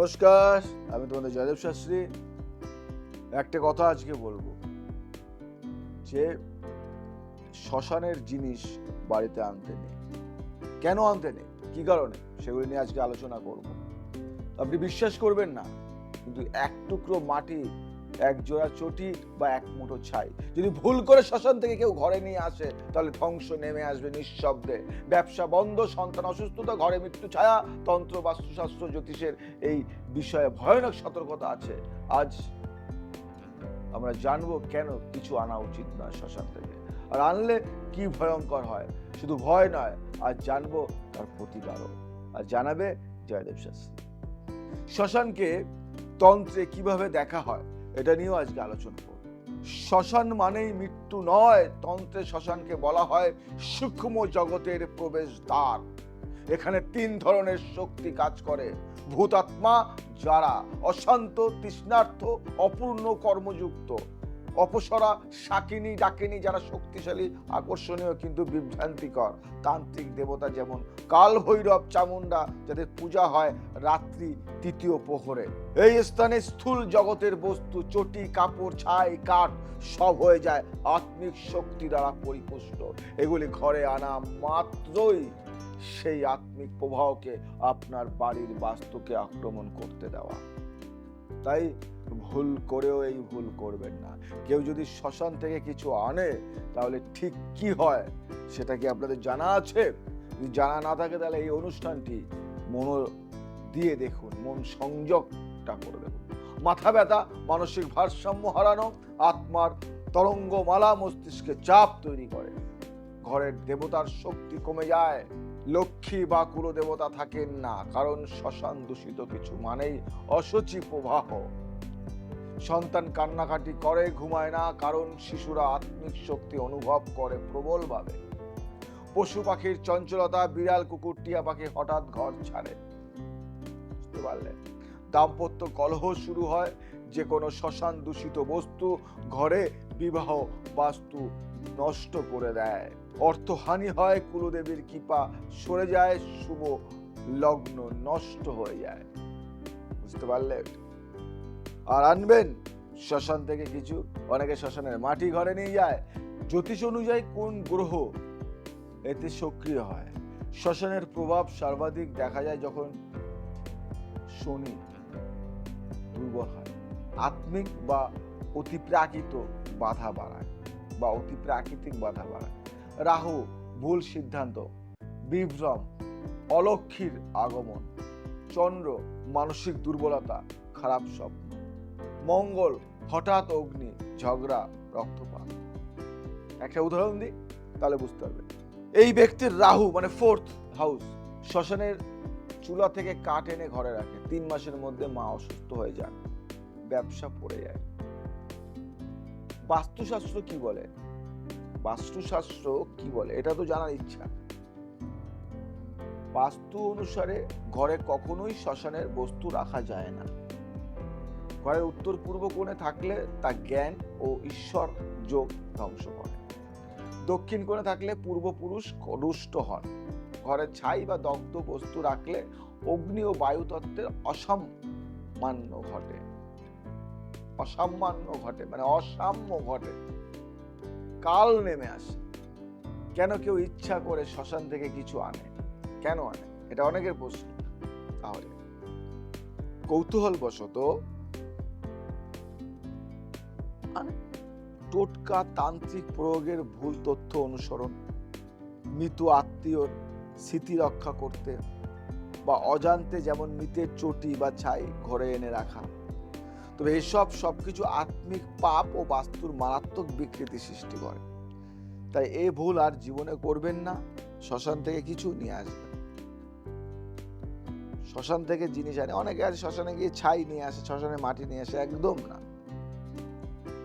নমস্কার, আমি তোমাদের জয়দেব শাস্ত্রী। একটা কথা আজকে বলবো যে শ্মশানের জিনিস বাড়িতে আনতে নেই। কেন আনতে নেই, কি কারণে, সেগুলি নিয়ে আজকে আলোচনা করব। আপনি বিশ্বাস করবেন না, কিন্তু এক টুকরো মাটি, এক জোড়া চটি বা এক মুঠো ছাই যদি ভুল করে শ্মশান থেকে কেউ ঘরে নিয়ে আসে, তাহলে ধ্বংস নেমে আসবে নিঃশব্দে। ব্যবসা বন্ধ, সন্তান অসুস্থতা, ঘরে মৃত্যু ছায়া। তন্ত্র, বাস্তুশাস্ত্র, জ্যোতিষের এই বিষয়ে ভয়ানক সতর্কতা আছে। আজ আমরা জানবো কেন কিছু আনা উচিত নয় শ্মশান থেকে, আর আনলে কি ভয়ঙ্কর হয়। শুধু ভয় নয়, আজ জানবো তার প্রতিকারও, আর জানাবে জয়দেব শাস্ত্রী। শ্মশানকে তন্ত্রে কিভাবে দেখা হয়, এটা নিয়েও আজকে আলোচনা করব। শ্মশান মানেই মৃত্যু নয়, তন্ত্রে শ্মশানকে বলা হয় সূক্ষ্ম জগতের প্রবেশদ্বার। এখানে 3 ধরনের শক্তি কাজ করে। ভূতাত্মা, যারা অশান্ত, তৃষ্ণার্থ, অপূর্ণ কর্মযুক্ত। অপসরা, শাকিনী, ডাকিনী, যারা শক্তিশালী, আকর্ষণীয় কিন্তু বিভ্রান্তিকর। তান্ত্রিক দেবতা যেমন কাল ভৈরব, চামুন্ডা, যাদের পূজা হয় রাত্রি 3য় প্রহরে। এই স্থানে স্থূল জগতের বস্তু, চটি, কাপড়, ছাই, কাঠ সব হয়ে যায় আত্মিক শক্তি দ্বারা পরিপুষ্ট। এগুলি ঘরে আনা মাত্রই সেই আত্মিক প্রবাহকে আপনার বাড়ির বাস্তুকে আক্রমণ করতে দেওয়া। তাই ভুল করেও এই ভুল করবেন না। কেউ যদি শ্মশান থেকে কিছু আনে, তাহলে ঠিক কি হয় সেটা কি আপনাদের জানা আছে? যদি জানা না থাকে, তাহলে এই অনুষ্ঠানটি মন দিয়ে দেখুন, মন সংযোগটা করে দেখুন। মাথা ব্যথা, মানসিক ভারসাম্য হারানো, আত্মার তরঙ্গমালা মস্তিষ্কে চাপ তৈরি করে। ঘরের দেবতার শক্তি কমে যায়। লক্ষ্মী বা কুলদেবতা থাকেন না, কারণ শ্মশান দূষিত কিছু মানেই অশুচি প্রবাহ। সন্তান কান্নাকাটি করে, ঘুমায় না, কারণ শিশুরা আত্মিক শক্তি অনুভব করে প্রবলভাবে। পশু পাখির চঞ্চলতা, বিড়াল, কুকুর, টিয়া পাখি হঠাৎ ঘর ছাড়ে। বুঝতে পারলেন? দাম্পত্য কলহ শুরু হয় যে কোনো শ্মশান দূষিত বস্তু ঘরে বিবাহ বাস্তু নষ্ট করে দেয়। অর্থহানি হয়, কুলদেবীর কৃপা সরে যায়, শুভ লগ্ন নষ্ট হয়ে যায়। বুঝতে পারলেন? আর আনবেন শ্মশান থেকে কিছু, অনেকে শ্মশানের মাটি ঘরে নিয়ে যায়। জ্যোতিষ অনুযায়ী কোন গ্রহ এতে সক্রিয় হয়? শ্মশানের প্রভাব সর্বাধিক দেখা যায় যখন শনি দুর্বল হয়, আত্মিক বা অতিপ্রাকৃত বাধা বাড়ায় বা অতিপ্রাকৃতিক বাধা বাড়ায়। রাহু ভুল সিদ্ধান্ত, বিভ্রম, অলক্ষীর আগমন। চন্দ্র মানসিক দুর্বলতা, খারাপ স্বপ্ন। মঙ্গল হঠাৎ অগ্নি, ঝগড়া, রক্তপাত। একটা উদাহরণ দিই, তাহলে বুঝতে পারবেন। এই ব্যক্তির রাহু মানে 4th হাউস শ্মশানের চুলা থেকে কাঠ এনে ঘরে রাখে, 3 মাসের মধ্যে মা অসুস্থ হয়ে যান, ব্যবসা পড়ে যায়। বাস্তুশাস্ত্র কি বলে? বাস্তুশাস্ত্র কি বলে এটা তো জানার ইচ্ছা। বাস্তু অনুসারে ঘরে কখনোই শ্মশানের বস্তু রাখা যায় না। ঘরের উত্তর পূর্ব কোণে থাকলে তা জ্ঞান ও ঈশ্বর যোগ ধ্বংস করে। দক্ষিণ কোণে থাকলে পূর্বপুরুষ রুষ্ট হন। ঘরে ছাই বা দগ্ধ বস্তু রাখলে অগ্নি ও বায়ু তত্ত্বের অসাম্য ঘটে। অসাম্য ঘটে মানে অসাম্য ঘটে, কাল নেমে আসে। কেন কেউ ইচ্ছা করে শ্মশান থেকে কিছু আনে? কেন আনে? এটা অনেকের প্রশ্ন। তাহলে কৌতূহল বশত টোটকা, তান্ত্রিক প্রয়োগের ভুল তথ্য অনুসরণ, মৃত আত্মীয়র স্মৃতি রক্ষা করতে, বা অজান্তে যেমন মৃতের চটি বা ছাই ঘরে এনে রাখা। তবে এসব সবকিছু আত্মিক পাপ ও বাস্তুর মারাত্মক বিকৃতি সৃষ্টি করে। তাই এই ভুল আর জীবনে করবেন না। শ্মশান থেকে কিছু নিয়ে আসবেন। শ্মশান থেকে জিনিস আনে, অনেকে আছে শ্মশানে গিয়ে ছাই নিয়ে আসে, শ্মশানে মাটি নিয়ে আসে, একদম না।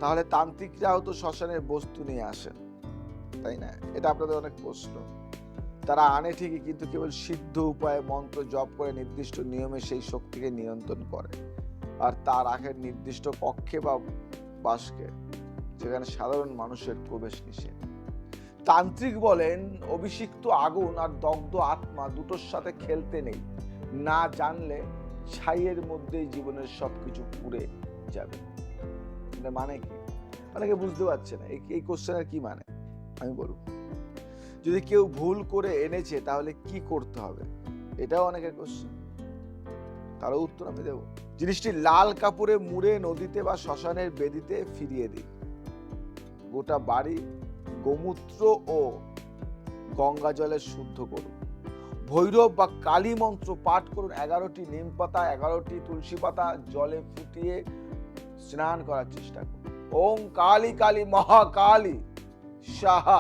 তাহলে তান্ত্রিকরাও তো শ্মশানের বস্তু নিয়ে আসেন, তাই না? এটা আপনাদের অনেক প্রশ্ন। তারা আনে ঠিকই, কিন্তু কেবল সিদ্ধ উপায়ে মন্ত্র জপ করে নির্দিষ্ট নিয়মে সেই শক্তিকে নিয়ন্ত্রণ করে, আর তা রাখেন নির্দিষ্ট কক্ষে বা বাসকে, যেখানে সাধারণ মানুষের প্রবেশ নিষেধ। তান্ত্রিক বলেন অভিষিক্ত আগুন আর দগ্ধ আত্মা দুটোর সাথে খেলতে নেই। না জানলে ছাইয়ের মধ্যেই জীবনের সবকিছু পুড়ে যাবে। এটা মানে কি? অনেকে বুঝতে পারছে না এই কোশ্চেনের কি মানে। আমি বলবো, যদি কেউ ভুল করে এনেছে তাহলে কি করতে হবে, এটাও অনেকের কোশ্চেন, তারও উত্তর আমি দেব। জিনিসটি লাল কাপড়ে মুড়ে নদীতে বা শ্মশানের বেদিতে ফিরিয়ে দিন। গোটা বাড়ি গোমূত্র ও গঙ্গা জলে শুদ্ধ করুন। ভৈরব বা কালী মন্ত্র পাঠ করুন। 11টি নিম পাতা, 11টি তুলসী পাতা জলে ফুটিয়ে স্নান করার চেষ্টা করুন। ওং কালী কালী মহাকালী সাহা,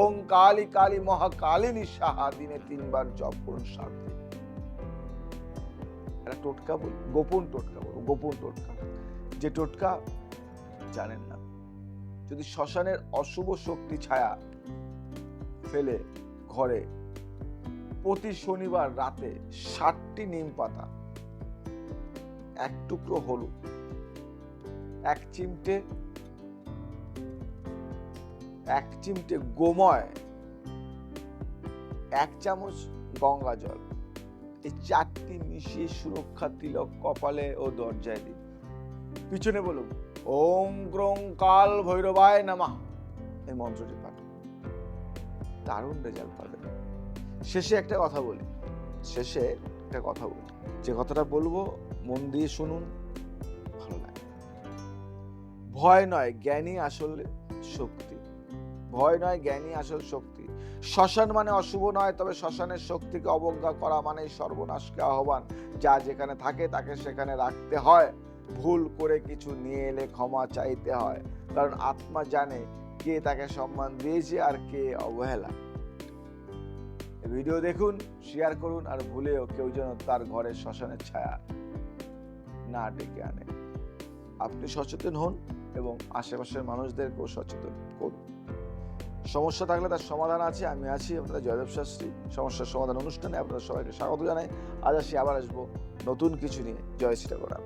ওং কালী কালী মহাকালিনী সাহা দিনে 3 বার জপ করুন। শান্তি। একটা টোটকা বলি, গোপন টোটকা বলবো, গোপন টোটকা, যে টোটকা জানেন না। যদি শ্মশানের অশুভ শক্তি ছায়া ফেলে ঘরে প্রতি শনিবার রাতে 60টি নিম পাতা, 1 টুকরো হলুদ, 1 চিমটে গোময়, 1 চামচ গঙ্গা জল, এই 4টি মিশিয়ে সুরক্ষা তিলক কপালে ও দরজায় দিন। পিছনে বলুন ওং গ্রং কাল ভৈরবায় নমঃ, এই মন্ত্রটি পাঠ করুন। দারুণ রেজাল্ট পাবেন। শেষে একটা কথা বলি, যে কথাটা বলবো মন দিয়ে শুনুন, ভালো লাগে। ভয় নয় জ্ঞানী আসল শক্তি, ভয় নয় জ্ঞানী আসল শক্তি। শ্মশান মানে অশুভ নয়, তবে শ্মশানের শক্তিকে অবজ্ঞা করা মানে সর্বনাশকে আহ্বান। যা যেখানে থাকে তাকে সেখানে রাখতে হয়। ভুল করে কিছু নিয়ে এলে ক্ষমা চাইতে হয়, কারণ আত্মা জানে কে তাকে সম্মান দিয়েছে আর কে অবহেলা। ভিডিও দেখুন, শেয়ার করুন, আর ভুলেও কেউ যেন তার ঘরে শ্মশানের ছায়া না ডেকে আনে। আপনি সচেতন হন এবং আশেপাশের মানুষদেরকেও সচেতন করুন। সমস্যা থাকলে তার সমাধান আছে, আমি আছি। আপনাদের জয়দেব শাস্ত্রী সমস্যার সমাধান অনুষ্ঠানে আপনাদের সবাইকে স্বাগত জানাই। আজ আসি, আবার আসবো নতুন কিছু নিয়ে। জয় শ্রী রাম।